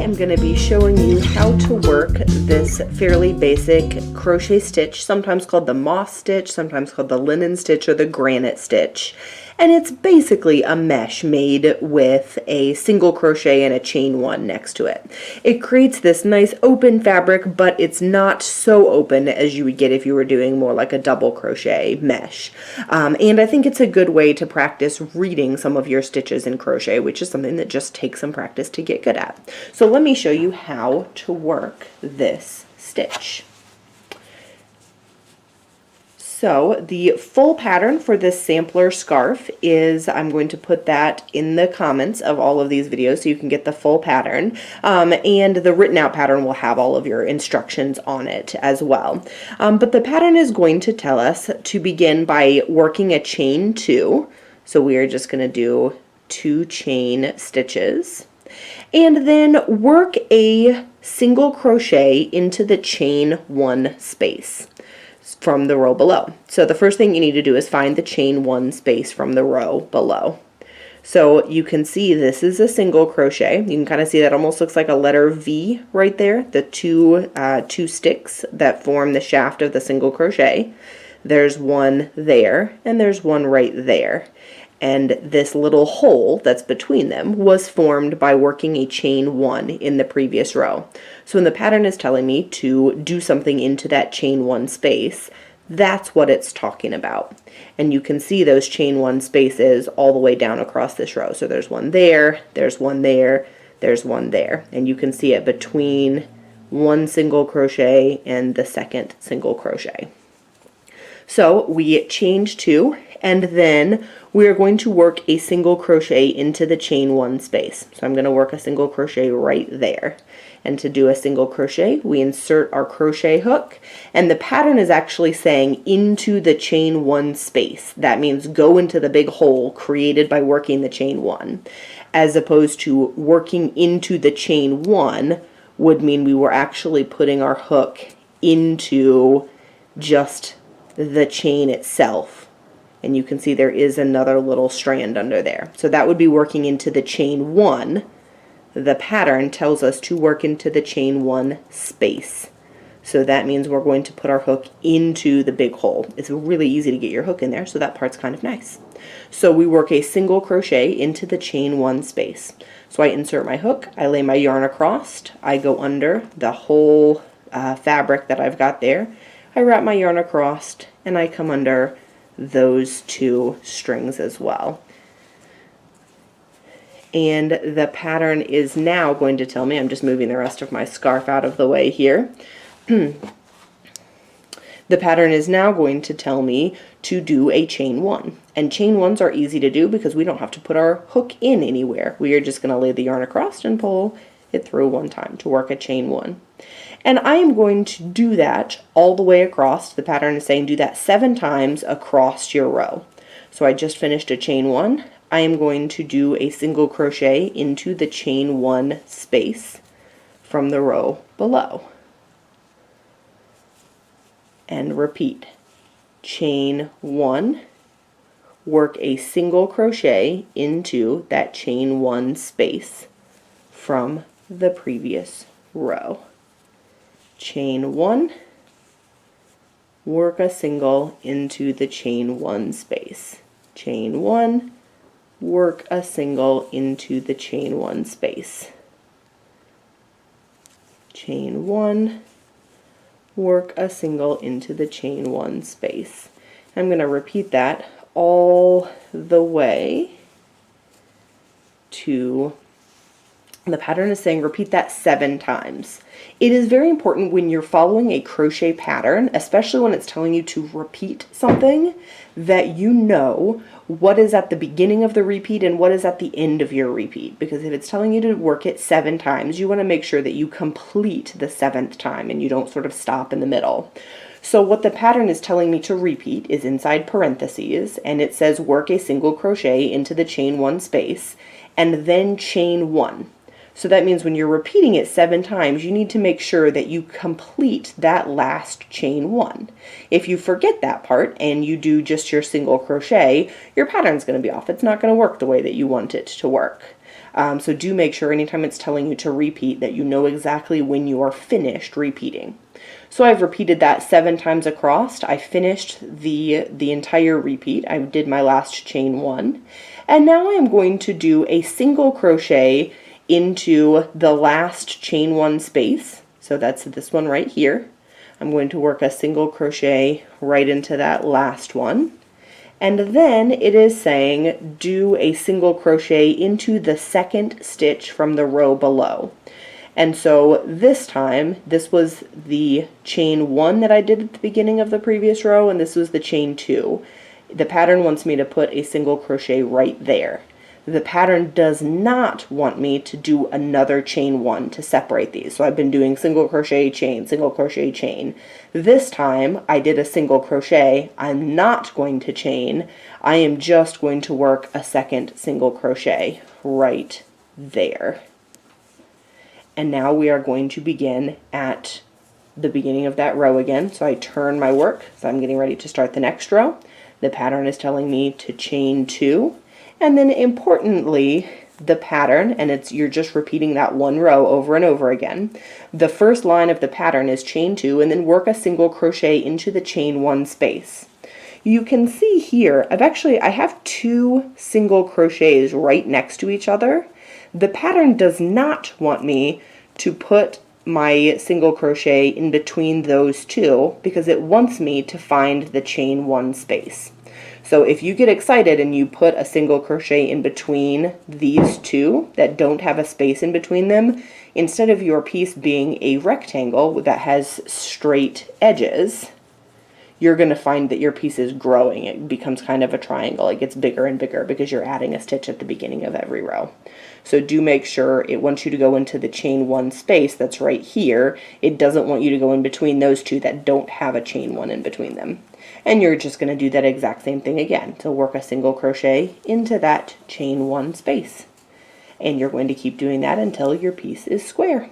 am going to be showing you how to work this fairly basic crochet stitch, sometimes called the moss stitch, sometimes called the linen stitch or the granite stitch. And it's basically a mesh made with a single crochet and a chain one next to it. It creates this nice open fabric, but it's not so open as you would get if you were doing more like a double crochet mesh. And I think it's a good way to practice reading some of your stitches in crochet, which is something that just takes some practice to get good at. So let me show you how to work this stitch. So the full pattern for this sampler scarf is, I'm going to put that in the comments of all of these videos so you can get the full pattern, and the written out pattern will have all of your instructions on it as well. But the pattern is going to tell us to begin by working a chain 2. So we are just going to do 2 chain stitches, and then work a single crochet into the chain 1 space from the row below. So the first thing you need to do is find the chain 1 space from the row below. So you can see this is a single crochet. You can kind of see that almost looks like a letter V right there, the two sticks that form the shaft of the single crochet. There's one there, and there's one right there. And this little hole that's between them was formed by working a chain 1 in the previous row. So when the pattern is telling me to do something into that chain 1 space, that's what it's talking about. And you can see those chain 1 spaces all the way down across this row. So there's one there, there's one there, there's one there. And you can see it between one single crochet and the second single crochet. So we chain 2, and then we are going to work a single crochet into the chain 1 space. So I'm going to work a single crochet right there. And to do a single crochet, we insert our crochet hook, and the pattern is actually saying into the chain 1 space. That means go into the big hole created by working the chain 1, as opposed to working into the chain 1 would mean we were actually putting our hook into just the chain itself. And you can see there is another little strand under there. So that would be working into the chain 1. The pattern tells us to work into the chain 1 space. So that means we're going to put our hook into the big hole. It's really easy to get your hook in there, so that part's kind of nice. So we work a single crochet into the chain 1 space. So I insert my hook, I lay my yarn across, I go under the whole fabric that I've got there, I wrap my yarn across, and I come under those 2 strings as well. And the pattern is now going to tell me, I'm just moving the rest of my scarf out of the way here. The pattern is now going to tell me to do a chain 1. And chain 1s are easy to do because we don't have to put our hook in anywhere. We are just going to lay the yarn across and pull it through one time to work a chain 1. And I am going to do that all the way across. The pattern is saying do that 7 times across your row. So I just finished a chain 1. I am going to do a single crochet into the chain 1 space from the row below. And repeat. Chain 1, work a single crochet into that chain 1 space from the previous row. Chain 1, work a single into the chain 1 space. Chain 1, work a single into the chain 1 space. Chain 1, work a single into the chain 1 space. I'm going to repeat that all the way to, the pattern is saying repeat that 7 times. It is very important when you're following a crochet pattern, especially when it's telling you to repeat something, that you know what is at the beginning of the repeat and what is at the end of your repeat. Because if it's telling you to work it 7 times, you want to make sure that you complete the 7th time and you don't sort of stop in the middle. So what the pattern is telling me to repeat is inside parentheses, and it says work a single crochet into the chain 1 space and then chain 1. So that means when you're repeating it 7 times, you need to make sure that you complete that last chain 1. If you forget that part and you do just your single crochet, your pattern's going to be off. It's not going to work the way that you want it to work. So do make sure anytime it's telling you to repeat that you know exactly when you are finished repeating. So I've repeated that 7 times across. I finished the entire repeat. I did my last chain 1. And now I am going to do a single crochet into the last chain 1 space. So that's this one right here. I'm going to work a single crochet right into that last one. And then it is saying do a single crochet into the second stitch from the row below. And so this time, this was the chain 1 that I did at the beginning of the previous row, and this was the chain 2. The pattern wants me to put a single crochet right there. The pattern does not want me to do another chain 1 to separate these. So I've been doing single crochet, chain, single crochet, chain. This time I did a single crochet. I'm not going to chain. I am just going to work a second single crochet right there. And now we are going to begin at the beginning of that row again. So I turn my work, so I'm getting ready to start the next row. The pattern is telling me to chain 2. And then importantly, the pattern, and you're just repeating that one row over and over again. The first line of the pattern is chain 2 and then work a single crochet into the chain 1 space. You can see here, I have 2 single crochets right next to each other. The pattern does not want me to put my single crochet in between those 2 because it wants me to find the chain 1 space. So if you get excited and you put a single crochet in between these 2 that don't have a space in between them, instead of your piece being a rectangle that has straight edges, you're going to find that your piece is growing. It becomes kind of a triangle. It gets bigger and bigger because you're adding a stitch at the beginning of every row. So do make sure it wants you to go into the chain 1 space that's right here. It doesn't want you to go in between those 2 that don't have a chain 1 in between them. And you're just going to do that exact same thing again. So work a single crochet into that chain 1 space. And you're going to keep doing that until your piece is square.